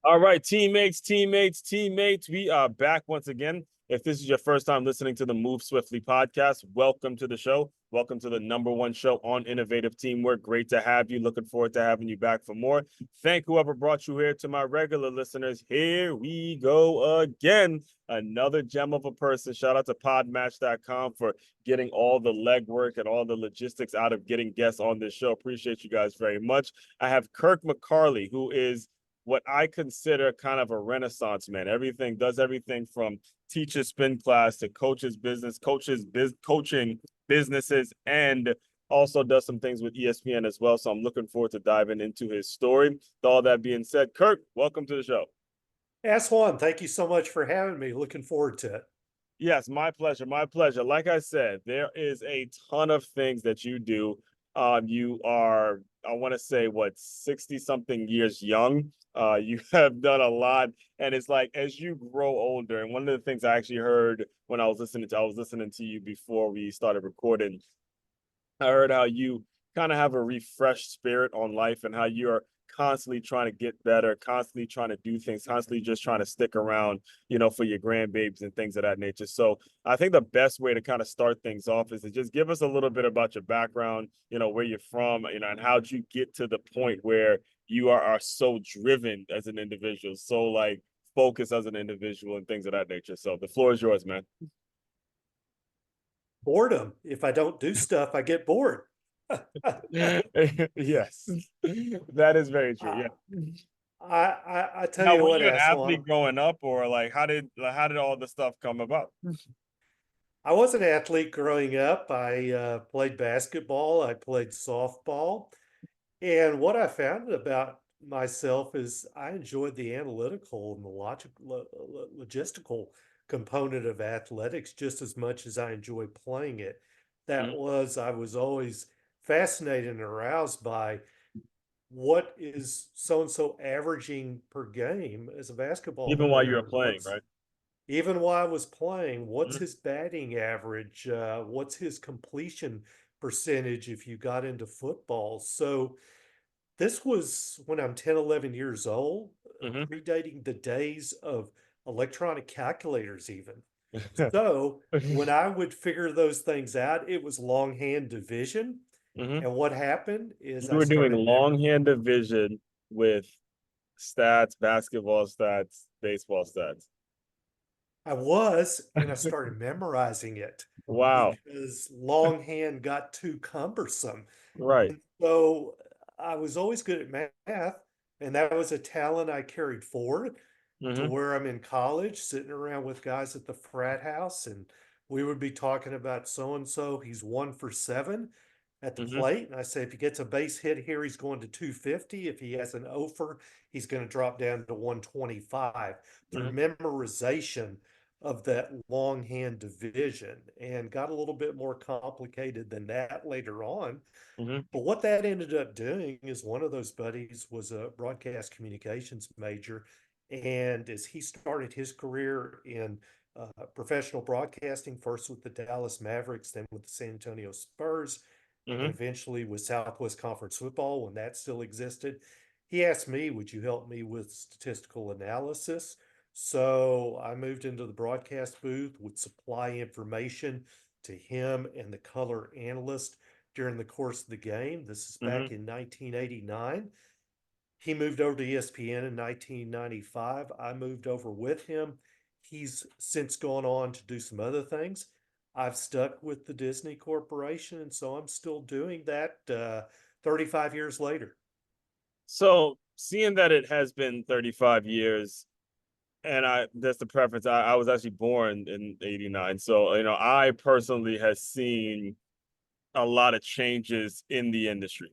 All right, teammates, we are back once again. If this is your first time listening to the Move Swiftly podcast, welcome to the show. Welcome to the number one show on innovative teamwork. Great to have you. Looking forward to having you back for more. Thank whoever brought you here. To my regular listeners, here we go again. Another gem of a person. Shout out to podmatch.com for getting all the legwork and all the logistics out of getting guests on this show. Appreciate you guys very much. I have Kirk Mccarley, who is what I consider kind of a renaissance man. Everything does everything from teacher spin class to coaching businesses, and also does some things with ESPN as well. So I'm looking forward to diving into his story. With all that being said, Kirk, welcome to the show. S1, thank you so much for having me. Looking forward to it. Yes, my pleasure. My pleasure. Like I said, there is a ton of things that you do. You are, I want to say, what, 60 something years young. You have done a lot. And it's like as you grow older, and one of the things I actually heard when I was listening to you before we started recording, I heard how you kind of have a refreshed spirit on life and how you're constantly trying to get better, constantly trying to do things, constantly just trying to stick around, for your grandbabies and things of that nature. So I think the best way to kind of start things off is to just give us a little bit about your background, where you're from, and how'd you get to the point where you are so driven as an individual, so like focused as an individual and things of that nature. So the floor is yours, man. Boredom. If I don't do stuff, I get bored. Yes, that is very true. I, Yeah. I tell Now, you were what, you an Aswan, athlete growing up, or like how did all the stuff come about? I was an athlete growing up. I played basketball, I played softball. And what I found about myself is I enjoyed the analytical and the logistical component of athletics just as much as I enjoyed playing it. Mhm. I was always fascinated and aroused by what is so and so averaging per game as a basketball Even while you were player? playing, right? Even while I was playing, what's Mhm. his batting average? What's his completion percentage if you got into football? So this was when I'm 10, 11 years old, Mhm. predating the days of electronic calculators, even. So when I would figure those things out, it was longhand division. Mhm. And what happened is You I were doing started mem longhand division with stats, basketball stats, baseball stats. I was, and I started memorizing it Wow. because longhand got too cumbersome. Right. And so I was always good at math, and that was a talent I carried forward to Mhm. where I'm in college, sitting around with guys at the frat house, and we would be talking about so and so. He's 1 for 7 at the Mhm. plate. And I say, if he gets a base hit here, he's going to 250. If he has an offer, he's going to drop down to 125 through Mhm. memorization of that longhand division, and got a little bit more complicated than that later on. Mhm. But what that ended up doing is one of those buddies was a broadcast communications major. And as he started his career in professional broadcasting, first with the Dallas Mavericks, then with the San Antonio Spurs, and Mhm. eventually with Southwest Conference football when that still existed, he asked me, would you help me with statistical analysis? So I moved into the broadcast booth, would supply information to him and the color analyst during the course of the game. This is back Mhm. in 1989. He moved over to ESPN in 1995. I moved over with him. He's since gone on to do some other things. I've stuck with the Disney Corporation, and so I'm still doing that 35 years later. So, seeing that it has been 35 years, and that's the preference. I was actually born in '89, so I personally has seen a lot of changes in the industry.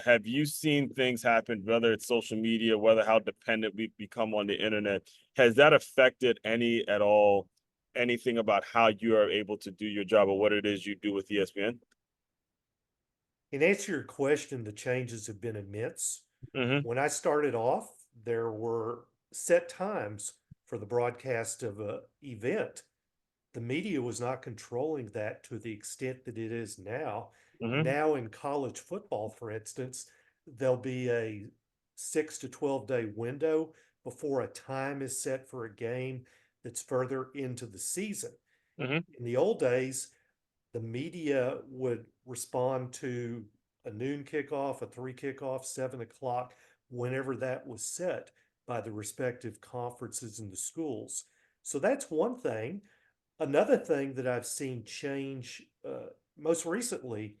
Have you seen things happen, whether it's social media, whether how dependent we've become on the internet? Has that affected any at all, anything about how you are able to do your job or what it is you do with ESPN? In answer to your question, the changes have been immense. Mm-hmm. When I started off, there were set times for the broadcast of an event. The media was not controlling that to the extent that it is now. Mm-hmm. Now, in college football, for instance, there'll be a 6 to 12 day window before a time is set for a game that's further into the season. Hmm. In the old days, the media would respond to a noon kickoff, a 3 kickoff, 7 o'clock, whenever that was set by the respective conferences and the schools. So that's one thing. Another thing that I've seen change most recently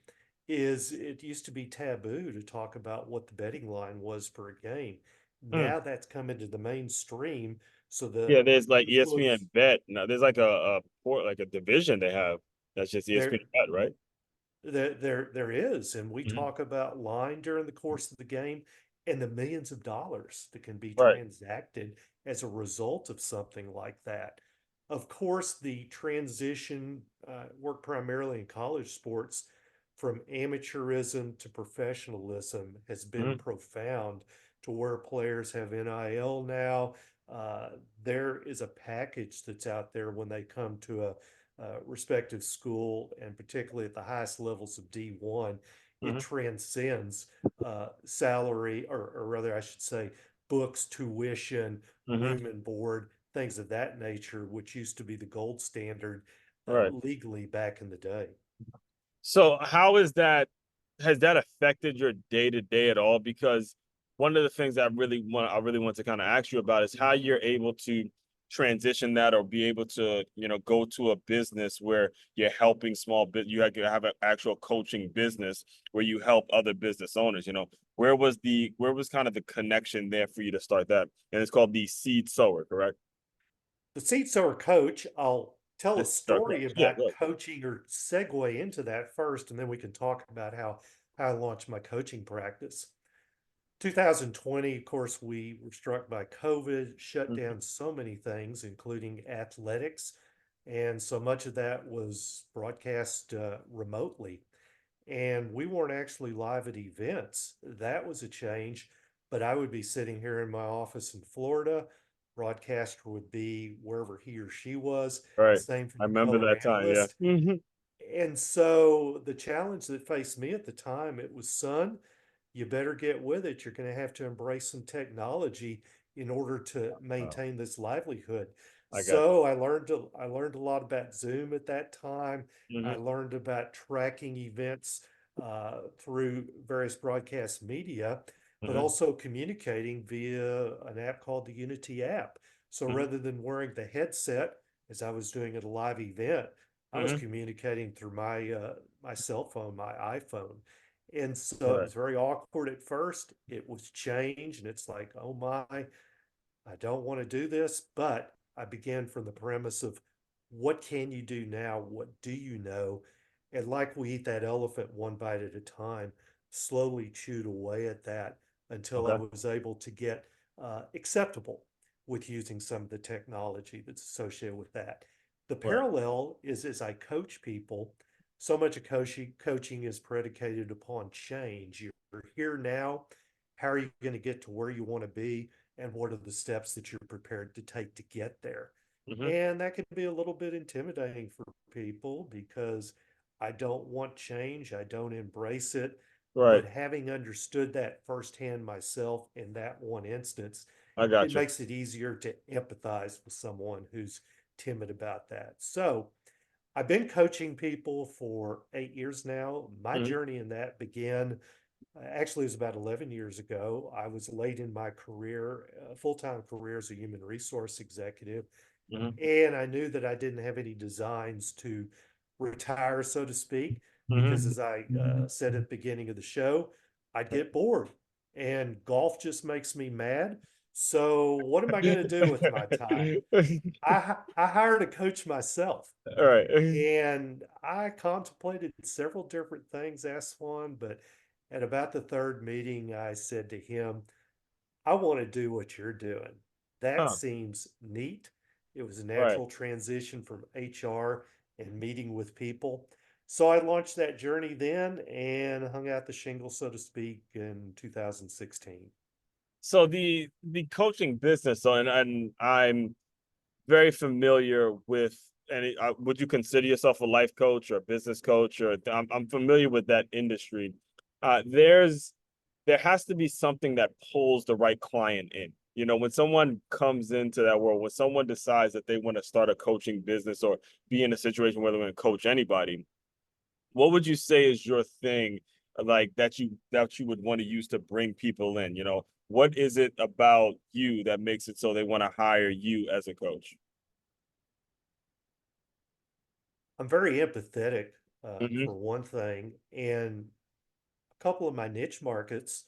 is it used to be taboo to talk about what the betting line was for a game. Mm. Now that's come into the mainstream. So Yeah, there's like the books, ESPN Bet. Now there's like a port, like a division they have that's just they're ESPN Bet, right? there is, and we Hmm. talk about line during the course of the game and the millions of dollars that can be Right. transacted as a result of something like that. Of course, the transition worked primarily in college sports from amateurism to professionalism has been Hmm. profound to where players have NIL now. Uh, there is a package that's out there when they come to a respective school, and particularly at the highest levels of D1, it Hmm. transcends salary, or rather, I should say, books, tuition, Hmm. room and board, things of that nature, which used to be the gold standard Right. legally back in the day. So how is that has that affected your day to day at all? Because one of the things I really want to kind of ask you about is how you're able to transition that or be able to, go to a business where you're helping you have an actual coaching business where you help other business owners, where was kind of the connection there for you to start that? And it's called the Seed Sower, correct? The seat sower coach, I'll tell a story Yeah, about good. coaching or segue into that first, and then we can talk about how I launched my coaching practice. 2020, of course, we were struck by COVID, shut Mhm. down so many things, including athletics. And so much of that was broadcast remotely. And we weren't actually live at events. That was a change. But I would be sitting here in my office in Florida. Broadcaster would be wherever he or she was. Right. Same for I the remember color that time, yeah. analyst. And so the challenge that faced me at the time, it was, son, you better get with it. You're going to have to embrace some technology in order to Oh, maintain this livelihood. I got you. So I learned a lot about Zoom at that time. I Hmm. learned about tracking events through various broadcast media, but Hmm. also communicating via an app called the Unity app. So Hmm. rather than wearing the headset, as I was doing at a live event, I was Hmm. communicating through my cell phone, my iPhone. And so it Right. was very awkward at first. It was change, and it's like, oh my, I don't want to do this. But I began from the premise of what can you do now? What do you know? And like we eat that elephant one bite at a time, slowly chewed away at that until I Okay. was able to get acceptable with using some of the technology that's associated with that. The Right. parallel is as I coach people, so much of coaching is predicated upon change. You're here now. How are you going to get to where you want to be? And what are the steps that you're prepared to take to get there? Hmm. And that can be a little bit intimidating for people because I don't want change, I don't embrace it. Right. But having understood that firsthand myself in that one instance, I it got you. makes it easier to empathize with someone who's timid about that. So I've been coaching people for 8 years now. My Hmm. journey in that began actually, it was about 11 years ago. I was late in my career, full-time career as a human resource executive, Hmm. and I knew that I didn't have any designs to retire, so to speak, because Hmm. as I said at the beginning of the show, I'd get bored, and golf just makes me mad. So what am I going to do with my time? I hired a coach myself. All right. And I contemplated several different things, asked one, but at about the third meeting, I said to him, I want to do what you're doing. That Huh. seems neat. It was a Right. natural transition from HR and meeting with people. So I launched that journey then and hung out the shingle, so to speak, in 2016. So the coaching business, so and I'm very familiar with any. Would you consider yourself a life coach or a business coach? Or I'm familiar with that industry. There has to be something that pulls the right client in. You know, when someone comes into that world, when someone decides that they want to start a coaching business or be in a situation where they're going to coach anybody, what would you say is your thing, like that you would want to use to bring people in? You know, what is it about you that makes it so they want to hire you as a coach? I'm very empathetic, Hmm. for one thing, and a couple of my niche markets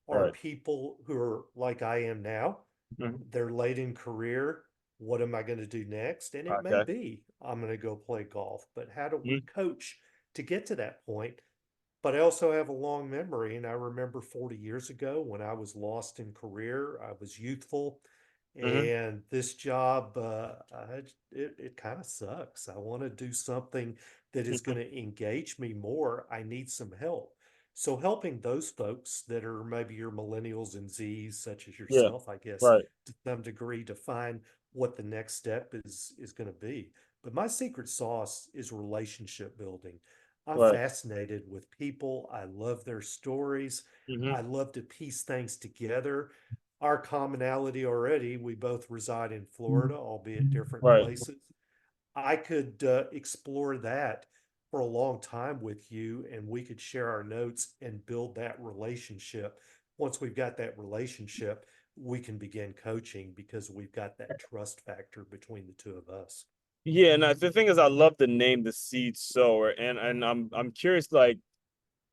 are Right. people who are like I am now. Mhm. They're late in career. What am I going to do next? And it may Okay. be I'm going to go play golf, but how do we Mhm. coach to get to that point? But I also have a long memory, and I remember 40 years ago when I was lost in career. I was youthful, Mhm. and this job, it kind of sucks. I want to do something that is going Mhm. to engage me more. I need some help. So helping those folks that are maybe your millennials and Zs, such as Yeah. yourself, I guess, Right. to some degree, to find what the next step is going to be. But my secret sauce is relationship building. I'm Right. fascinated with people. I love their stories. I Hmm. love to piece things together. Our commonality already, we both reside in Florida, albeit different Right. places. I could explore that for a long time with you, and we could share our notes and build that relationship. Once we've got that relationship, we can begin coaching because we've got that trust factor between the two of us. Yeah, and the thing is, I love the name, the seed sower, and I'm curious, like,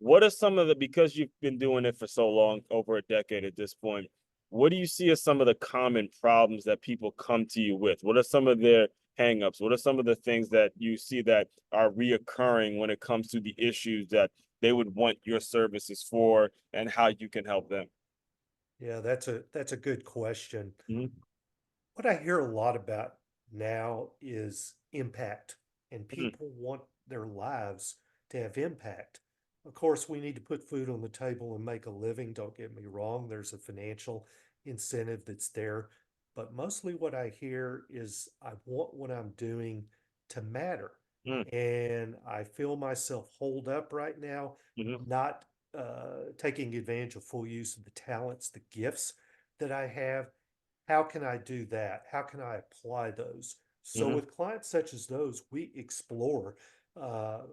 what are some of the, because you've been doing it for so long, over a decade at this point, what do you see as some of the common problems that people come to you with? What are some of their hangups? What are some of the things that you see that are reoccurring when it comes to the issues that they would want your services for and how you can help them? Yeah, that's a good question. Mhm. What I hear a lot about now is impact, and Mhm. people want their lives to have impact. Of course, we need to put food on the table and make a living. Don't get me wrong, there's a financial incentive that's there. But mostly what I hear is I want what I'm doing to matter. Mhm. And I feel myself hold up right now, Mhm. not taking advantage of full use of the talents, the gifts that I have. How can I do that? How can I apply those? So Mhm. with clients such as those, we explore uh,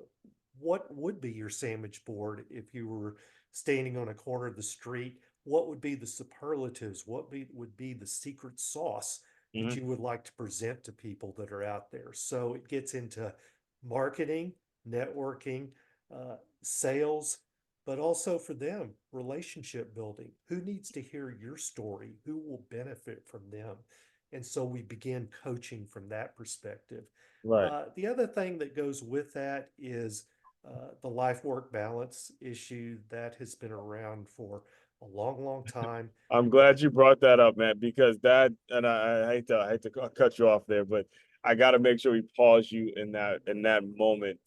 what would be your sandwich board if you were standing on a corner of the street? What would be the superlatives? Would be the secret sauce that Mhm. you would like to present to people that are out there? So it gets into marketing, networking, sales, but also for them, relationship building. Who needs to hear your story? Who will benefit from them? And so we begin coaching from that perspective. Right. The other thing that goes with that is the life work balance issue that has been around for a long, long time. I'm glad you brought that up, man, because that, and I hate to cut you off there, but I got to make sure we pause you in that moment.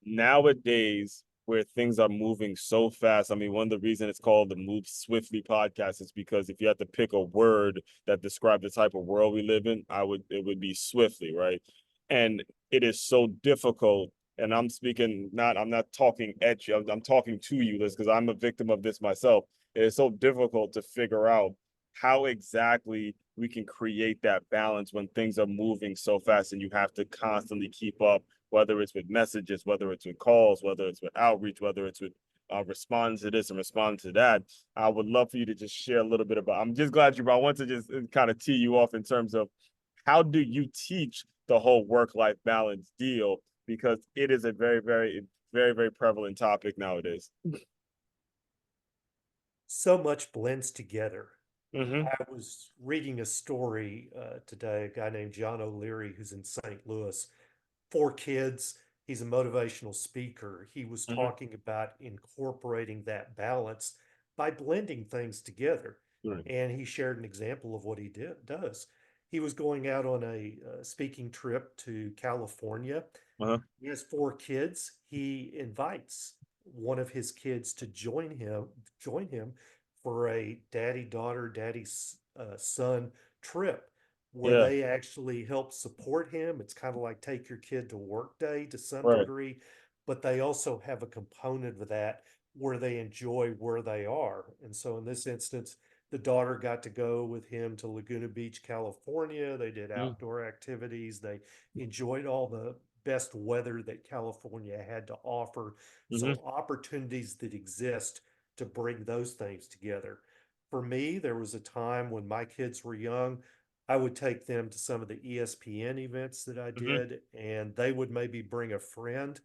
Nowadays, where things are moving so fast, I mean, one of the reasons it's called the Move Swiftly podcast is because if you had to pick a word that described the type of world we live in, it would be swiftly, right? And it is so difficult. And I'm speaking not, I'm not talking at you, I'm talking to you, because I'm a victim of this myself. It is so difficult to figure out how exactly we can create that balance when things are moving so fast and you have to constantly keep up, whether it's with messages, whether it's with calls, whether it's with outreach, whether it's with responding to this and responding to that. I would love for you to just share a little bit about. I'm just glad you brought. I want to just kind of tee you off in terms of how do you teach the whole work-life balance deal, because it is a very prevalent topic nowadays. So much blends together. Mm-hmm. I was reading a story today, a guy named John O'Leary who's in St. Louis, 4 kids. He's a motivational speaker. He was Mm-hmm. talking about incorporating that balance by blending things together. Right. And he shared an example of what does. He was going out on a speaking trip to California. Uh-huh. He has 4 kids. He invites one of his kids to join him for a daddy daughter, daddy son trip where Yeah. they actually help support him. It's kind of like take your kid to work day to some Right. degree, but they also have a component of that where they enjoy where they are. And so in this instance, The daughter got to go with him to Laguna Beach, California. They did Mm-hmm. outdoor activities. They enjoyed all the best weather that California had to offer. Mm-hmm. So, opportunities that exist to bring those things together. For me, there was a time when my kids were young, I would take them to some of the ESPN events that I Mm-hmm. did, and they would maybe bring a friend.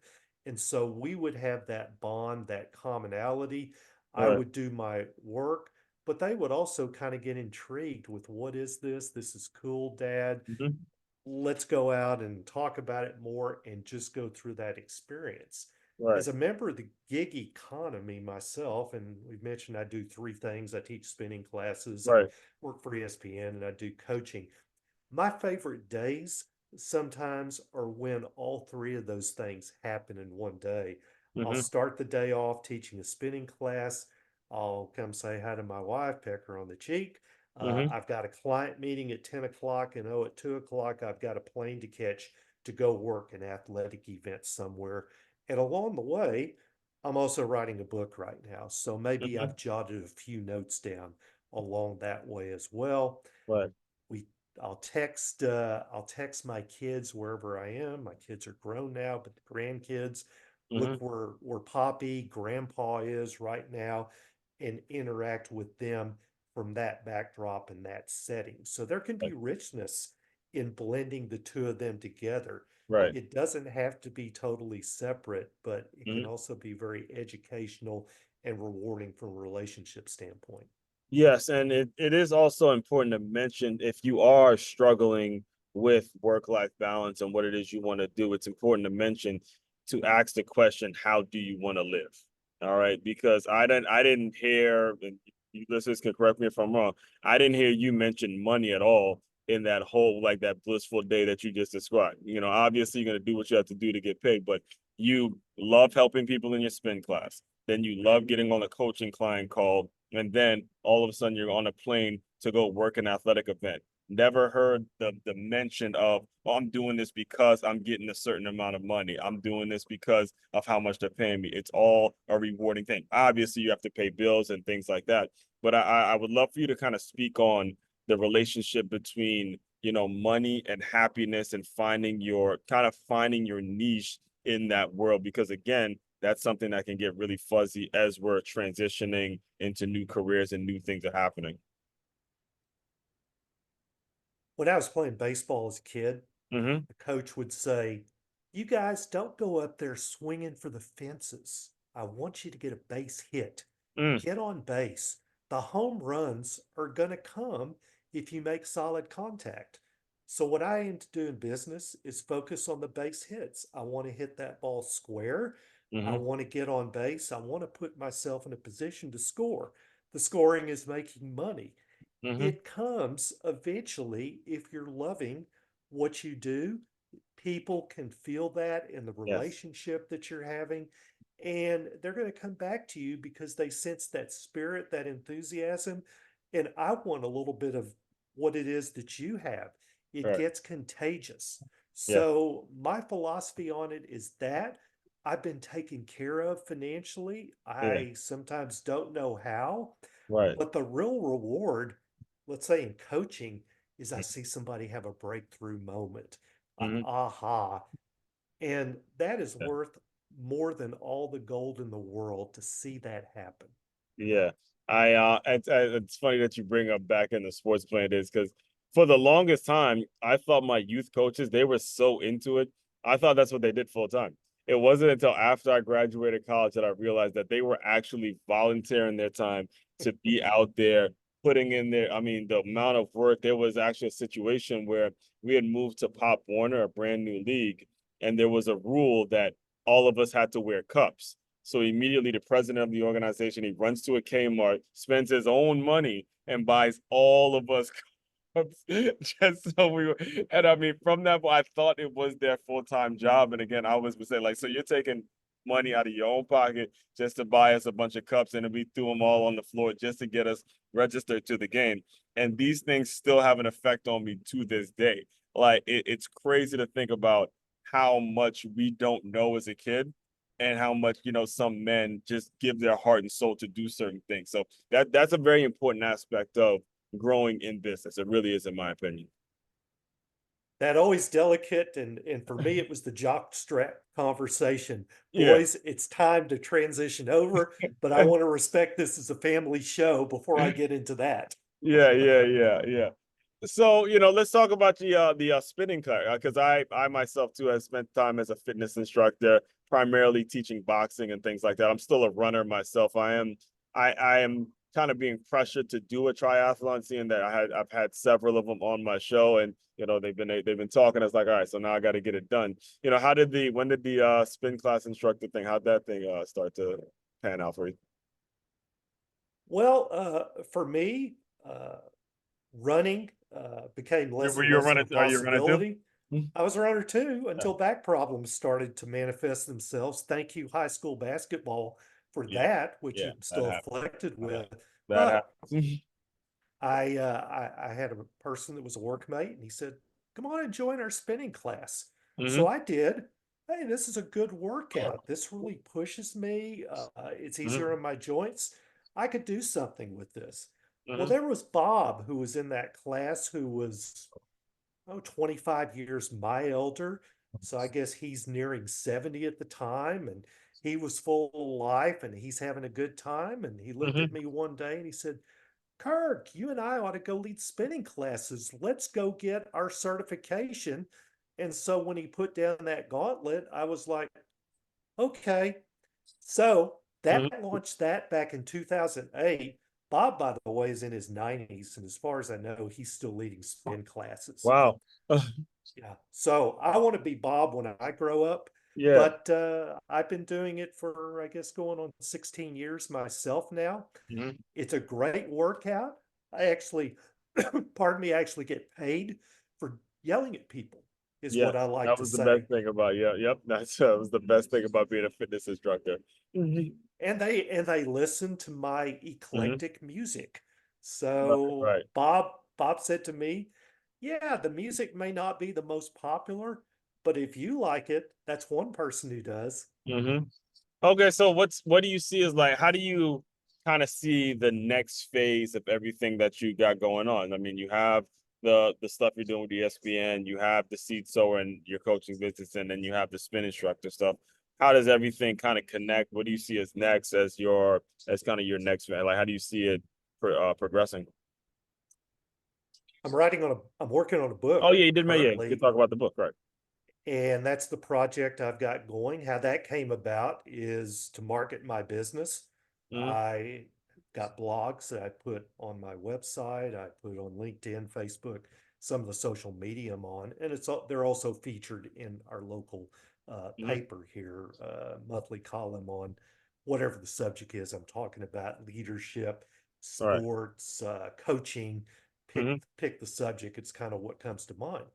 And so we would have that bond, that commonality. I Right. would do my work, but they would also kind of get intrigued with what is this? This is cool, Dad. Mm-hmm. Let's go out and talk about it more and just go through that experience. Right. As a member of the gig economy myself, and we've mentioned I do three things. I teach spinning classes, I Right. work for ESPN, and I do coaching. My favorite days sometimes are when all three of those things happen in one day. I'll Mm-hmm. start the day off teaching a spinning class. I'll come say hi to my wife, peck her on the cheek. Mm-hmm. I've got a client meeting at 10 o'clock, and oh, at 2 o'clock, I've got a plane to catch to go work an athletic event somewhere. And along the way, I'm also writing a book right now. So maybe Mm-hmm. I've jotted a few notes down along that way as well. Right. We I'll text my kids wherever I am. My kids are grown now, but the grandkids, look Mm-hmm. where Poppy, Grandpa is right now, and interact with them from that backdrop and that setting. So there can be Right. richness in blending the two of them together. Right. It doesn't have to be totally separate, but it can Mm-hmm. also be very educational and rewarding from a relationship standpoint. Yes, and it is also important to mention if you are struggling with work-life balance and what it is you want to do, it's important to mention to ask the question, how do you want to live? All right, because I didn't hear, and you listeners can correct me if I'm wrong, I didn't hear you mention money at all in that whole like that blissful day that you just described. You know, obviously you're gonna do what you have to do to get paid, but you love helping people in your spin class. Then you love getting on a coaching client call, and then all of a sudden you're on a plane to go work an athletic event. Never heard the mention of, oh, I'm doing this because I'm getting a certain amount of money. I'm doing this because of how much they're paying me. It's all a rewarding thing. Obviously, you have to pay bills and things like that. But I would love for you to kind of speak on the relationship between, you know, money and happiness and finding your niche in that world. Because again, that's something that can get really fuzzy as we're transitioning into new careers and new things are happening. When I was playing baseball as a kid, Mm-hmm. the coach would say, "You guys don't go up there swinging for the fences. I want you to get a base hit. Mm. Get on base. The home runs are going to come if you make solid contact." So, what I aim to do in business is focus on the base hits. I want to hit that ball square. I Mm-hmm. want to get on base. I want to put myself in a position to score. The scoring is making money. Mm-hmm. It comes eventually if you're loving what you do. People can feel that in the Yes. relationship that you're having, and they're going to come back to you because they sense that spirit, that enthusiasm. And I want a little bit of what it is that you have. It Right. gets contagious. Yeah. So, my philosophy on it is that I've been taken care of financially. Yeah. I sometimes don't know how, Right. but the real reward, let's say in coaching, is I see somebody have a breakthrough moment, an Mm-hmm. aha, and that is Yeah. worth more than all the gold in the world to see that happen. Yeah, it's funny that you bring up back in the sports playing days because for the longest time I thought my youth coaches they were so into it. I thought that's what they did full time. It wasn't until after I graduated college that I realized that they were actually volunteering their time to be out there putting in their. I mean, the amount of work. There was actually a situation where we had moved to Pop Warner, a brand new league, and there was a rule that all of us had to wear cups. So immediately, the president of the organization he runs to a Kmart, spends his own money, and buys all of us cups just so we were. And I mean, from that, I thought it was their full time job. And again, I was saying like, so you're taking money out of your own pocket just to buy us a bunch of cups, and then we threw them all on the floor just to get us registered to the game. And these things still have an effect on me to this day. Like it's crazy to think about how much we don't know as a kid and how much, some men just give their heart and soul to do certain things. So that's a very important aspect of growing in business. It really is, in my opinion. That always delicate, and for me it was the jock strap conversation. Yeah. Boys, it's time to transition over, but I want to respect this as a family show before I get into that. Yeah. So, let's talk about the spinning class, because I myself too have spent time as a fitness instructor, primarily teaching boxing and things like that. I'm still a runner myself. I am kind of being pressured to do a triathlon, seeing that I've had several of them on my show, and they've been talking. It's like, all right, so now I got to get it done. When did the spin class instructor thing, how'd that thing start to pan out for you? Well, for me, running became You, less were and you less of running? a Are you running too? possibility. I was a runner too until back problems started to manifest themselves. Thank you, high school basketball, for Yeah, that, which yeah, I'm that still happens. afflicted That with. happens. That But happens. I had a person that was a workmate, and he said, "Come on and join our spinning class." So Hmm. I did. Hey, this is a good workout. This really pushes me. It's easier Hmm. on my joints. I could do something with this. Well, Hmm. there was Bob who was in that class who was 25 years my elder. So I guess he's nearing 70 at the time. And he was full of life and he's having a good time. And he looked at Hmm. me one day and he said, "Kirk, you and I ought to go lead spinning classes. Let's go get our certification." And so when he put down that gauntlet, I was like, okay. So that Hmm. launched that back in 2008. Bob, by the way, is in his 90s. And as far as I know, he's still leading spin classes. Wow. Yeah. So I want to be Bob when I grow up, Yeah. but I've been doing it for, I guess, going on 16 years myself now. Hmm. It's a great workout. I actually, pardon me, I actually get paid for yelling at people, is Yeah. what I like That to was the say. best thing about, yeah. Yep. That was the best thing about being a fitness instructor. Hmm. And they listen to my Hmm. eclectic music. Right. So Right. Bob said to me, "Yeah, the music may not be the most popular, but if you like it, that's one person who does." Hmm. Okay, so what do you see as like, how do you kind of see the next phase of everything that you got going on? I mean, you have the stuff you're doing with ESPN, you have the seed sower and your coaching business, and then you have the spin instructor stuff. How does everything kind of connect? What do you see as next as kind of your next, like how do you see it progressing? I'm working on a book Oh yeah, you did, man. Yeah, you could currently. talk about the book, right? And that's the project I've got going. How that came about is to market my business. Mm-hmm. I got blogs that I put on my website. I put on LinkedIn, Facebook, some of the social media I'm on, and they're also featured in our local Mm-hmm. paper here, monthly column on whatever the subject is I'm talking about: leadership, All right. sports, coaching. Pick Mm-hmm. pick the subject. It's kind of what comes to mind.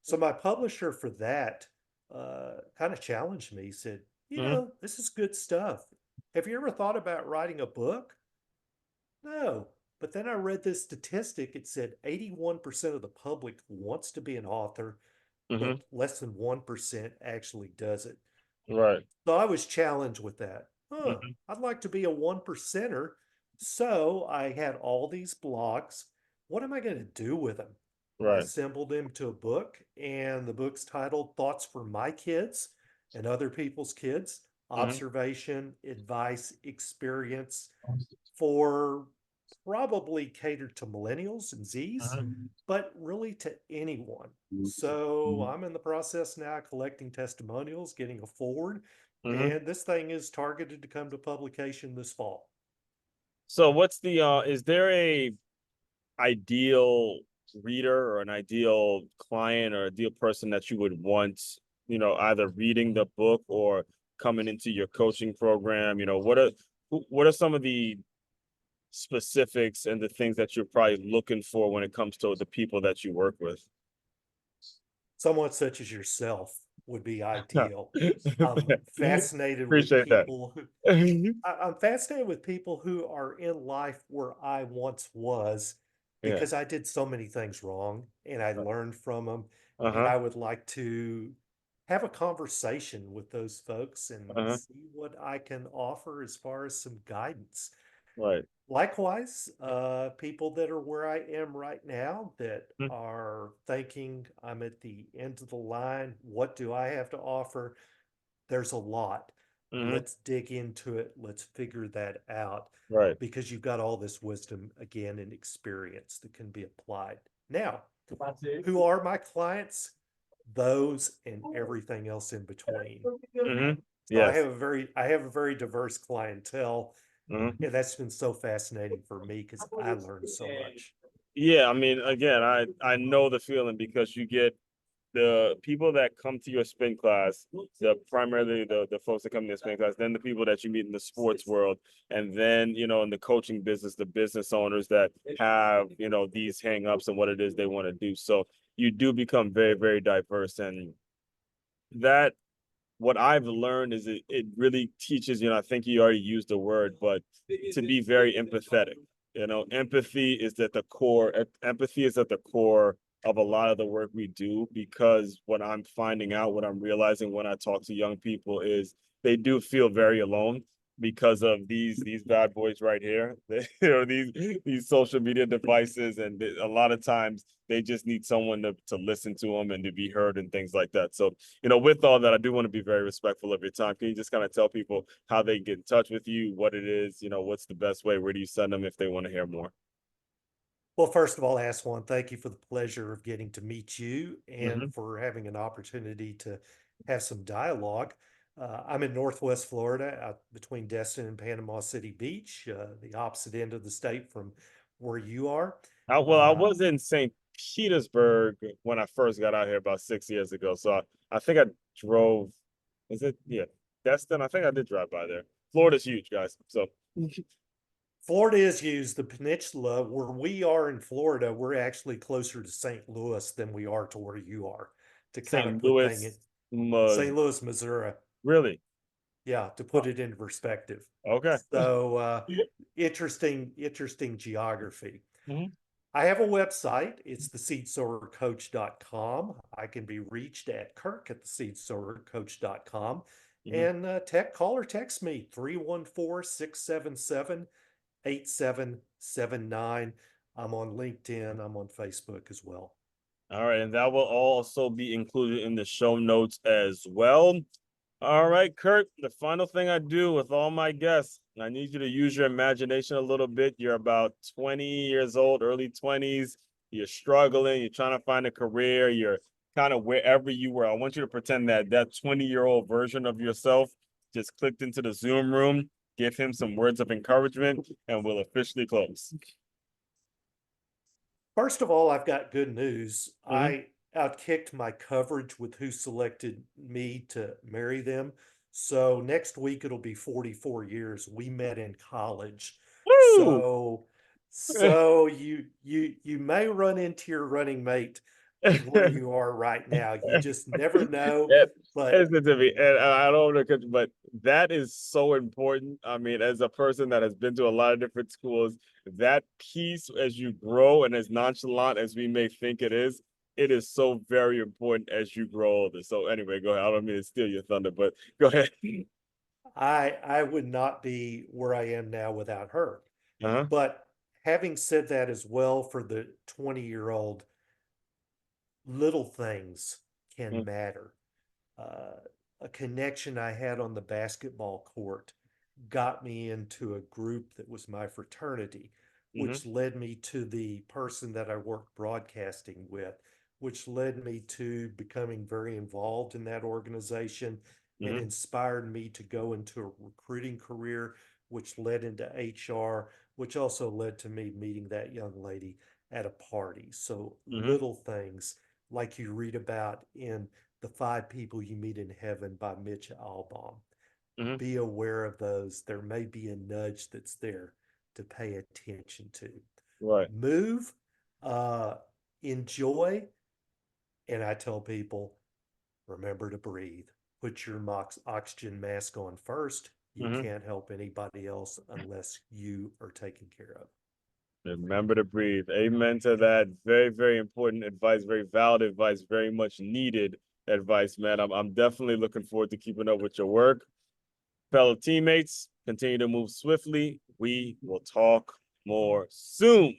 So my publisher for that kind of challenged me. He said, Mm-hmm. this is good stuff. Have you ever thought about writing a book?" No. But then I read this statistic. It said 81% of the public wants to be an author, Mm-hmm. but less than 1% actually does it. Right. So I was challenged with that. Mm-hmm. I'd like to be a one percenter. So I had all these blogs. What am I going to do with them? I Right. assembled them to a book, and the book's titled Thoughts for My Kids and Other People's Kids: Mm-hmm. Observation, Advice, Experience, for probably catered to millennials and Z's, Mm-hmm. but really to anyone. So I'm in the process now collecting testimonials, getting a forward, Mm-hmm. and this thing is targeted to come to publication this fall. So what's the is there a ideal reader or an ideal client or ideal person that you would want, either reading the book or coming into your coaching program? What are some of the specifics and the things that you're probably looking for when it comes to the people that you work with? Someone such as yourself would be Yeah. ideal. I'm fascinated with Appreciate that. people who I'm fascinated with people who are in life where I once was, Yeah. because I did so many things wrong and I learned from them. And Uh-huh. I would like to have a conversation with those folks and Uh-huh. see what I can offer as far as some guidance. Right. Likewise, people that are where I am right now that Mm-hmm. are thinking I'm at the end of the line, what do I have to offer? There's a lot. Mm-hmm. Let's dig into it. Let's figure that out Right. because you've got all this wisdom again and experience that can be applied. Now, who are my clients? Those and everything else in between. Mm-hmm. So Yes. I have a very diverse clientele, Mm-hmm. and that's been so fascinating for me because I learned so much. Yeah, I mean, again, I know the feeling because you get the people that come to your spin class, the primarily the folks that come to your spin class, then the people that you meet in the sports world, and then in the coaching business, the business owners that have these hang-ups and what it is they want to do. So you do become very, very diverse, and that what I've learned is it really teaches, I think you already used the word, but to be very empathetic. Empathy is at the core, empathy is at the core of a lot of the work we do because what I'm finding out, what I'm realizing when I talk to young people is they do feel very alone because of these bad boys right here. These social media devices, and a lot of times they just need someone to listen to them and to be heard and things like that. So with all that, I do want to be very respectful of your time. Can you just kind of tell people how they get in touch with you, what it is, what's the best way, where do you send them if they want to hear more? Well, first of all, Aswan, thank you for the pleasure of getting to meet you and Mm-hmm. for having an opportunity to have some dialogue. I'm in Northwest Florida, out between Destin and Panama City Beach, the opposite end of the state from where you are. Well, I Uh, was in St. Petersburg when I first got out here about 6 years ago. So I think I drove, is it? Yeah, Destin. I think I did drive by there. Florida's huge, guys. So Florida is used, the peninsula where we are in Florida, we're actually closer to St. Louis than we are to where you are, to kind of St. put things in Louis, St. Louis, Missouri. really? Yeah, to Oh, put it into perspective. okay. So interesting geography. Mhm. I have a website. It's theseedsowercoach.com. I can be reached at Kirk at theseedsowercoach.com. Mhm. And call or text me 314-677-8779. I'm on LinkedIn. I'm on Facebook as well. All right, and that will also be included in the show notes as well. All right, Kirk, the final thing I do with all my guests, I need you to use your imagination a little bit. You're about 20 years old, early 20s. You're struggling, you're trying to find a career, you're kind of wherever you were. I want you to pretend that that 20-year-old version of yourself just clicked into the Zoom room, give him some words of encouragement, and we'll officially close. First of all, I've got good news. Mm-hmm. I outkicked my coverage with who selected me to marry them. So next week it'll be 44 years. We met in college. Woo! So you may run into your running mate of where you are right now. You just never know. It, But listen to me, and I don't know, but that is so important. I mean, as a person that has been to a lot of different schools, that piece as you grow and as nonchalant as we may think it is so very important as you grow older. So anyway, go ahead. I don't mean to steal your thunder, but go ahead. I would not be where I am now without her. Uh-huh. But having said that as well, for the 20-year-old, little things can matter. Uh, a connection I had on the basketball court got me into a group that was my fraternity, Mm-hmm. which led me to the person that I worked broadcasting with, which led me to becoming very involved in that organization and Mm-hmm. inspired me to go into a recruiting career, which led into HR, which also led to me meeting that young lady at a party. So Mm-hmm. little things like you read about in The Five People You Meet in Heaven by Mitch Albom. Mm-hmm. Be aware of those. There may be a nudge that's there to pay attention to. Right. Move, uh, enjoy, and I tell people, remember to breathe. Put your oxygen mask on first. You Mm-hmm. can't help anybody else unless you are taken care of. Remember to breathe. Amen to that. Very, very important advice, very valid advice, very much needed advice, man. I'm definitely looking forward to keeping up with your work. Fellow teammates, continue to move swiftly. We will talk more soon.